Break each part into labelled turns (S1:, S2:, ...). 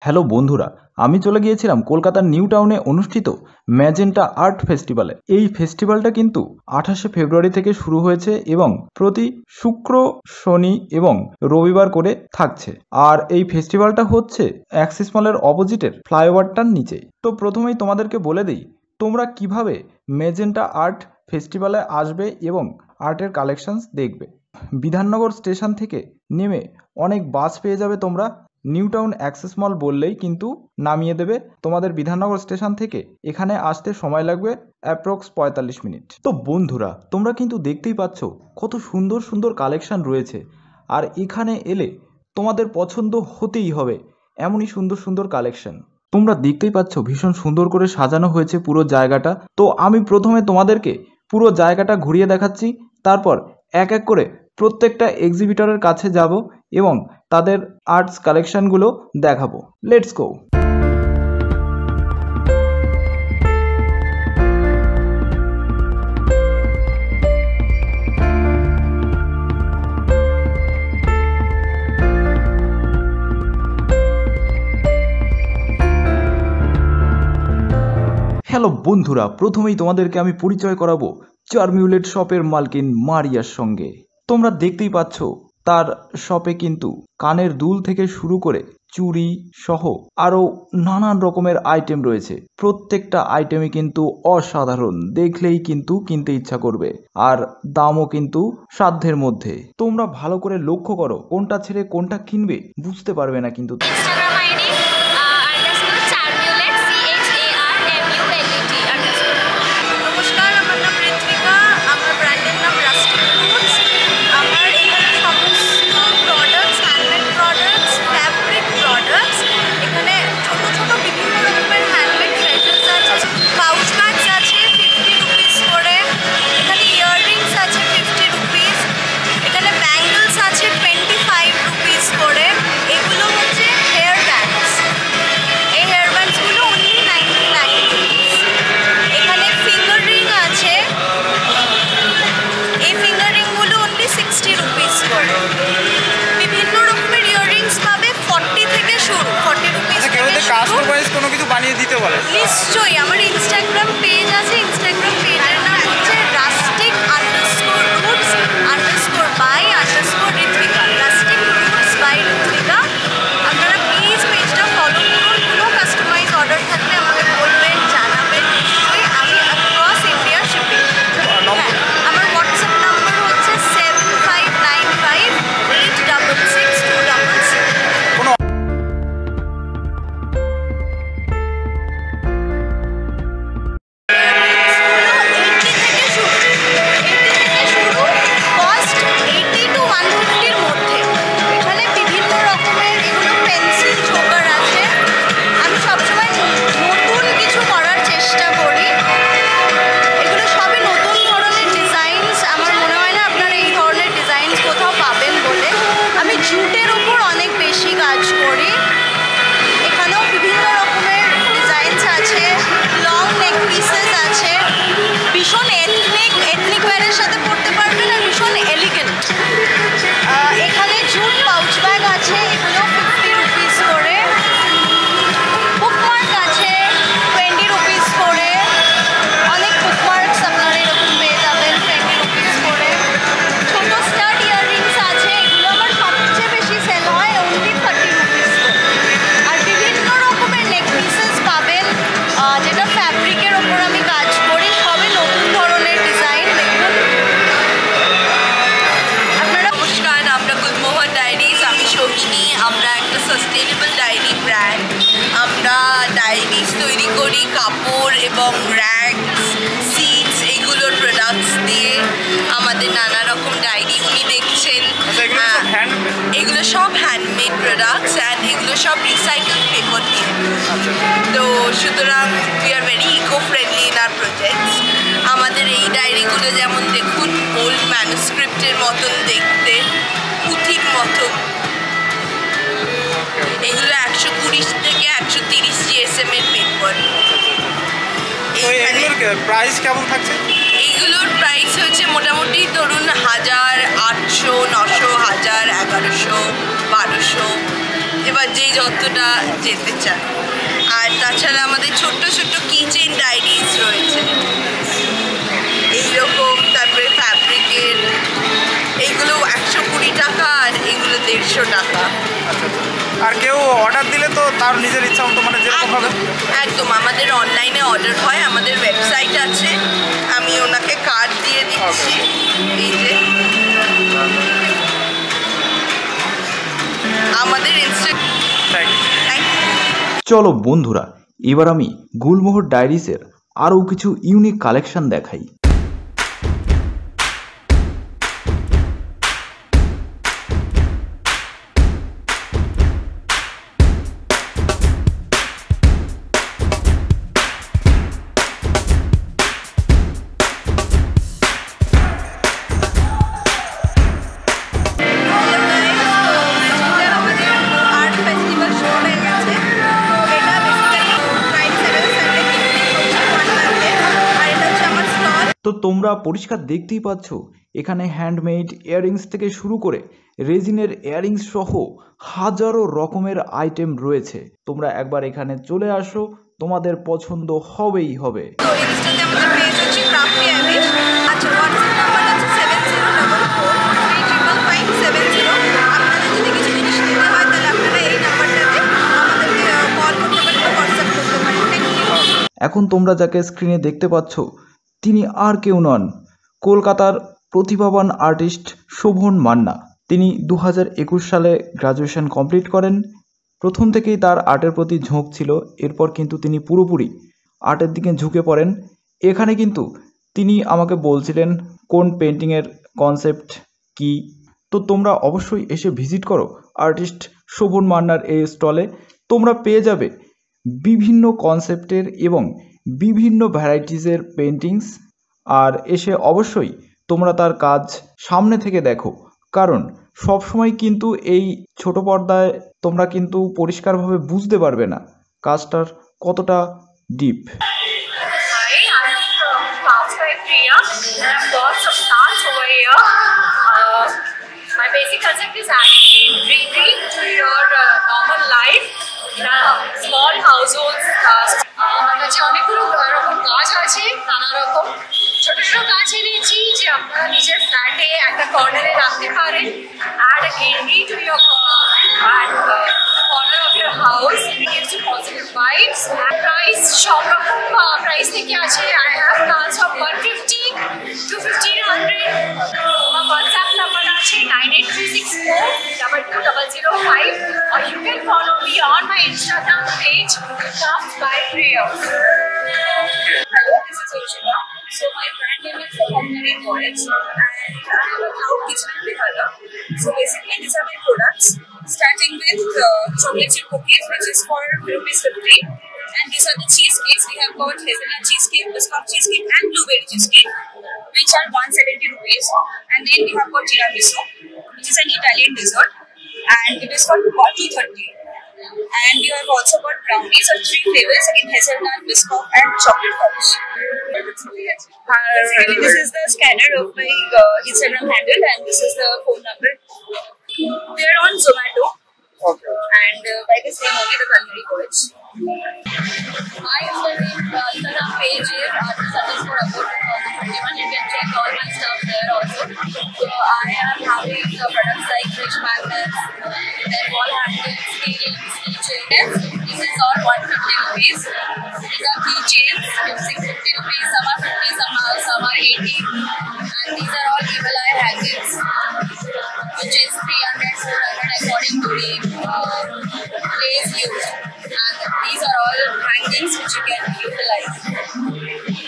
S1: Hello বন্ধুরা, আমি চলে গিয়েছিলাম কলকাতার নিউ টাউনে অনুষ্ঠিত ম্যাজেন্টা আর্ট ফেস্টিভ্যালে। এই ফেস্টিভ্যালটা কিন্তু 28শে ফেব্রুয়ারি থেকে শুরু হয়েছে এবং প্রতি শুক্র, শনি এবং রবিবার করে থাকছে। আর এই ফেস্টিভ্যালটা হচ্ছে অ্যাক্সিস মলের অপোজিটের ফ্লাইওভারটার নিচে। তো প্রথমেই তোমাদেরকে বলে দিই তোমরা কিভাবে ম্যাজেন্টা আর্ট ফেস্টিভ্যালে আসবে এবং আর্টের কালেকশনস দেখবে। বিধাননগর স্টেশন থেকে নেমে অনেক বাস পেয়ে যাবে তোমরা। নিউ টাউন অ্যাক্সেস মল বললেই কিন্তু নামিয়ে দেবে তোমাদের বিধাননগর স্টেশন থেকে। এখানে আসতে সময় লাগবে অ্যাপ্রক্স 45 মিনিট। তো বন্ধুরা, তোমরা কিন্তু দেখতেই পাচ্ছ কত সুন্দর সুন্দর কালেকশন রয়েছে। আর এখানে এলে তোমাদের পছন্দ হতেই হবে, এমনই সুন্দর সুন্দর কালেকশন। তোমরা দেখতেই পাচ্ছ ভীষণ সুন্দর করে সাজানো হয়েছে পুরো জায়গাটা। তো আমি প্রথমে তোমাদেরকে পুরো জায়গাটা ঘুরিয়ে দেখাচ্ছি, তারপর এক এক করে প্রত্যেকটা এক্সিবিটরের কাছে যাব এবং তাদের আর্টস কালেকশনগুলো দেখাবো। Let's go. হ্যালো বন্ধুরা, প্রথমেই তোমাদেরকে আমি পরিচয় করাবো চার্মিউলেট শপের মালকিন মারিয়ার সঙ্গে। তোমরা দেখতেই পাচ্ছ তার শপে কিন্তু কানের দুল থেকে শুরু করে চুড়ি সহ আরও নানান রকমের আইটেম রয়েছে। প্রত্যেকটা আইটেমই কিন্তু অসাধারণ, দেখলেই কিন্তু কিনতে ইচ্ছা করবে। আর দামও কিন্তু সাধ্যের মধ্যে। তোমরা ভালো করে লক্ষ্য করো, কোনটা ছেড়ে কোনটা কিনবে বুঝতে পারবে না কিন্তু।
S2: কোনো কিছু বানিয়ে দিতে বলে
S3: নিশ্চয়ই। আমার ইনস্টাগ্রাম পেজ আছে, ইনস্টাগ্রাম পেজের নাম হচ্ছে rustic_roots_by_ঋত্বিকা, rustic_roots_by_ঋত্বিকা। আপনারা প্লিজ পেজটা ফলো করুন। কোনো কাস্টমাইজ অর্ডার থাকলে আমাকে বলবেন, জানাবেন নিশ্চয়ই। আমি অ্যাক্রস ইন্ডিয়া শিপিং। আমার হোয়াটসঅ্যাপ নাম্বার হচ্ছে 7595866266। Sustainable diary brand. আমরা ডায়েরিজ তৈরি করি কাপড় এবং র্যাগস, সিডস, এগুলোর প্রোডাক্টস দিয়ে। আমাদের নানা রকম ডায়েরি উনি দেখছেন, এগুলো সব হ্যান্ডমেড প্রোডাক্টস অ্যান্ড এগুলো সব রিসাইকেল পেপার দিয়ে। তো সুতরাং we are very eco friendly in our projects. আমাদের এই ডায়েরিগুলো যেমন দেখুন ওল্ড ম্যানুস্ক্রিপ্টের মতন দেখতে, পুঁথির মতো। এগুলো 120 থেকে 130 GSM এর পেপার।
S2: এগুলোর প্রাইস কেমন থাকছে?
S3: এইগুলোর প্রাইস হচ্ছে মোটামুটি ধরুন 1000, 800, 900, 1000, 1100, 1200 এবার যে যতটা যেতে চায়। আর তাছাড়া আমাদের ছোট্ট ছোট্ট কিচেন ডায়েরিজ রয়েছে এইরকম, তারপরে ফ্যাব্রিকের এইগুলো 120 টাকা আর এগুলো 150 টাকা।
S2: আর কেউ অর্ডার দিলে তো তার নিজের ইচ্ছা মতো মানে যেরকম হবে?
S3: একদম, আমাদের অনলাইনে অর্ডার হয়, আমাদের ওয়েবসাইট আছে, আমি ওনাকে কার্ড দিয়ে দিচ্ছি। এই যে আমাদের
S1: চলো বন্ধুরা, এবার আমি গুলমোহর ডায়েরিসের আরও কিছু ইউনিক কালেকশন দেখাই। তো তোমরা পরিষ্কার দেখতেই পাচ্ছ, এখানে হ্যান্ডমেড ইয়াররিংস থেকে শুরু করে রেজিনের ইয়াররিংস সহ হাজারো রকমের আইটেম রয়েছে। তোমরা একবার এখানে চলে আসো, তোমাদের পছন্দ হবেই হবে। এখন তোমরা যাকে স্ক্রিনে দেখতে পাচ্ছ, তিনি আর কেউ নন, কলকাতার প্রতিভাবান আর্টিস্ট শোভন মান্না। তিনি 2021 সালে গ্রাজুয়েশন কমপ্লিট করেন। প্রথম থেকেই তার আর্টের প্রতি ঝোঁক ছিল, এরপর কিন্তু তিনি পুরোপুরি আর্টের দিকে ঝুঁকে পড়েন। এখানে কিন্তু তিনি আমাকে বলছিলেন কোন পেন্টিংয়ের কনসেপ্ট কি। তো তোমরা অবশ্যই এসে ভিজিট করো আর্টিস্ট শোভন মান্নার এই স্টলে। তোমরা পেয়ে যাবে বিভিন্ন কনসেপ্টের এবং বিভিন্ন ভ্যারাইটিসের পেন্টিংস। আর এসে অবশ্যই তোমরা তার কাজ সামনে থেকে দেখো, কারণ সবসময় কিন্তু এই ছোট পর্দায় তোমরা কিন্তু পরিষ্কারভাবে বুঝতে পারবে না কাজটার কতটা deep.
S4: My basic concept is actually bringing to your normal life in a small households. কাছে অনেকগুলো এরকম গাছ আছে, নানা রকম ছোট ছোট গাছ এনেছি যে আপনারা নিজের ফ্ল্যাটে একটা কর্নারে রাখতে পারেন। Add a greenery to your corner of your house. It gives you positive vibes. Price সব রকম প্রাইস থেকে আছে। I have plans from 150 to 1500. আমার WhatsApp number আছে 9836422005, or you can follow me on my Instagram page Craft by Priya. Hello, this is Yoshika. So my brand name is Culinary Poets, and I have a cloud kitchen in Bihar. So basically these are my products, starting with chocolate chip cookies, which is for ₹50. And these are the cheesecakes. We have got hazelnut cheesecake, biscuit cheesecake and blueberry cheesecake, which are ₹170. And then we have got tiramisu, which is an Italian dessert, and it is for $230. And we have also got brownies of 3 flavors, again hazelnut, biscuit and chocolate fudge. Basically this is the scanner of my Instagram handle, and this is the phone number. We are on Zomato.
S2: Okay.
S4: And by the same only the Culinary Poets. My Instagram page is artist_about2021. You can check all my stuff there also. So I am having products like fridge magnets, then wall hangers, keychains, keychains. This is all ₹150. These are keychains, ₹650. Some are 50, some are 80. And these are all evil eye hangers, which is 300, 400 according to the place used. And these are all hangings which you can utilize.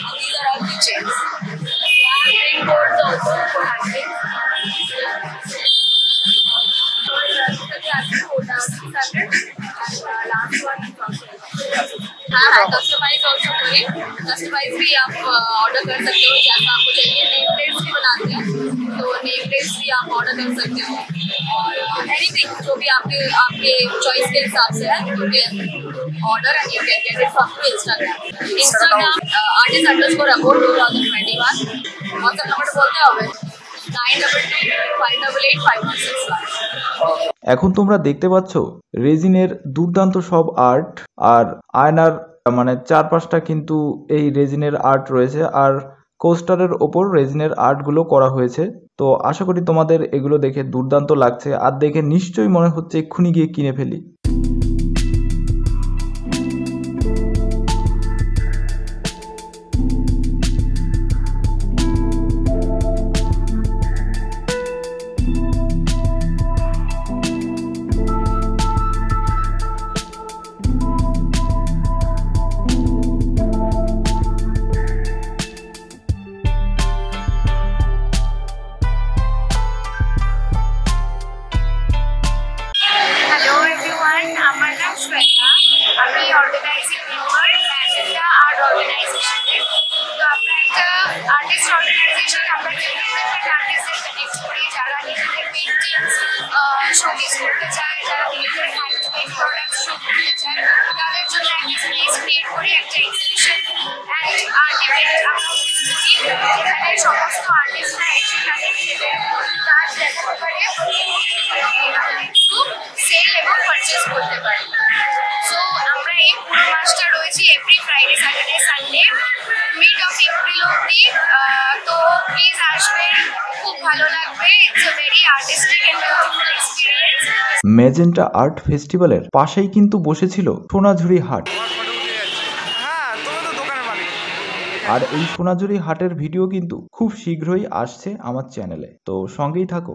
S4: And these are all keychains. So I have green boards also for hanging. The classic 4,600. And last one is also. हाँ, customise also करें। Customise भी आप order कर सकते हो, जैसा आपको चाहिए। नेम प्लेट्स भी बनाते हैं, तो नेम प्लेट्स भी आप ऑर्डर कर सकते हो, और एनीथिंग जो भी आपके चॉइस के हिसाब से है, you can order and you can get it from Instagram artist_about2021। WhatsApp number बोलते हो? 92258851.
S1: এখন তোমরা দেখতে পাচ্ছ রেজিনের দুর্দান্ত সব আর্ট, আর আয়নার মানে চারপাশটা কিন্তু এই রেজিনের আর্ট রয়েছে, আর কোস্টারের ওপর রেজিনের আর্টগুলো করা হয়েছে। তো আশা করি তোমাদের এগুলো দেখে দুর্দান্ত লাগছে, আর দেখে নিশ্চয়ই মনে হচ্ছে এক্ষুনি গিয়ে কিনে ফেলি।
S4: হ্যালো এভরিওয়ান, আমার নাম শ্বেতা। আমি অর্গানাইজিং মেম্বার ম্যাজেন্টা আর্ট অর্গানাইজেশনের। তো আমরা একটা আর্টিস্ট অর্গানাইজেশন। আমরা ডিফারেন্ট আর্টিস্টদের কানেক্ট করি যারা নিজেদের পেন্টিংস শোকেস করতে চায়, যারা নিজেদের হ্যান্ডমেড প্রোডাক্টস শো করতে চায়, তাদের জন্য একটা স্পেস ক্রিয়েট করি, একটা এক্সিবিশন অ্যান্ড আর্ট ইভেন্ট আমরা করি, যেখানে সমস্ত আর্টিস্টরা এসে তাদের নিজেদের কাজ দেখাতে পারে সেল এবং পারচেস করতে পারি। সো আমরা এই পুরো মাসটা রয়েছি every Friday, Saturday, Sunday, mid of April অব্দি। তো প্লিজ আসবেন, খুব ভালো লাগবে। It's a very artistic and beautiful experience.
S1: Magenta Art ফেস্টিভ্যালের পাশেই কিন্তু বসেছিল সোনাঝুরি হাট,
S2: হ্যাঁ তুমি তো দোকানের মালিক।
S1: আর এই সোনাঝুরি হাটের ভিডিও কিন্তু খুব শীঘ্রই আসছে আমার চ্যানেলে, তো সঙ্গেই থাকো।